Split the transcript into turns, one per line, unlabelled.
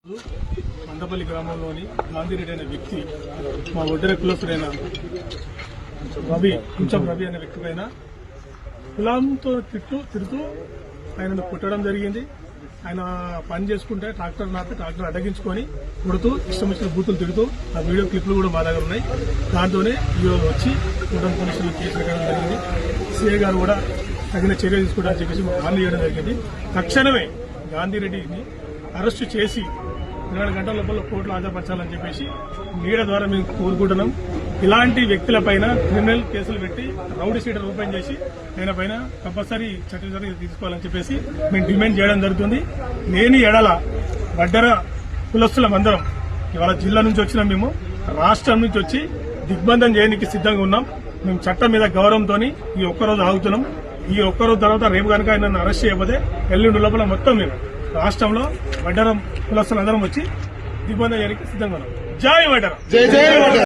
మందపల్లి గ్రామంలోని గాంధీరెడ్డి అనే వ్యక్తి మా ఒడ్డెర కులస్తుడైన కుంచం రవి అనే వ్యక్తి పైన కులంతో తిడుతూ ఆయనను కొట్టడం జరిగింది. ఆయన పని చేసుకుంటే ట్రాక్టర్ అడ్డగించుకొని కొడుతూ ఇష్టం వచ్చిన బూతులు తిడుతూ ఆ వీడియో క్లిప్లు కూడా మా దగ్గర ఉన్నాయి. దాంతోనే ఈరోజు వచ్చి కూటమి పోలీసులు కేసు పెట్టడం జరిగింది. సీఐ గారు కూడా తగిన చర్య తీసుకుంటారని చెప్పేసి మాకు హామీ ఇవ్వడం జరిగింది. తక్షణమే గాంధీరెడ్డిని అరెస్టు చేసి 24 గంటల లోపల కోర్టులో హాజరుపరచాలని చెప్పేసి మీడియా ద్వారా మేము కోరుకుంటున్నాం. ఇలాంటి వ్యక్తులపైన క్రిమినల్ కేసులు పెట్టి రౌడీ షీటర్ ఓపెన్ చేసి ఆయన పైన కంపల్సరీ చర్యలు తీసుకోవాలని చెప్పేసి మేము డిమాండ్ చేయడం జరుగుతుంది. లేని ఎడల వడ్డెర కులస్తులమందరం ఇవాళ జిల్లా నుంచి వచ్చిన మేము రాష్ట్రం నుంచి వచ్చి దిగ్బంధం చేయడానికి సిద్ధంగా ఉన్నాం. మేము చట్టం మీద గౌరవంతో ఈ ఒక్కరోజు ఆగుతున్నాం. ఈ ఒక్కరోజు తర్వాత రేపు కనుక ఆయన అరెస్ట్ చేయకపోతే ఎల్లుండి లోపల మొత్తం మేము రాష్ట్రంలో వడ్డెర కులస్తులందరం వచ్చి దిగ్బంధం చేయడానికి సిద్ధంగా ఉన్నాం. జై వడ్డెర.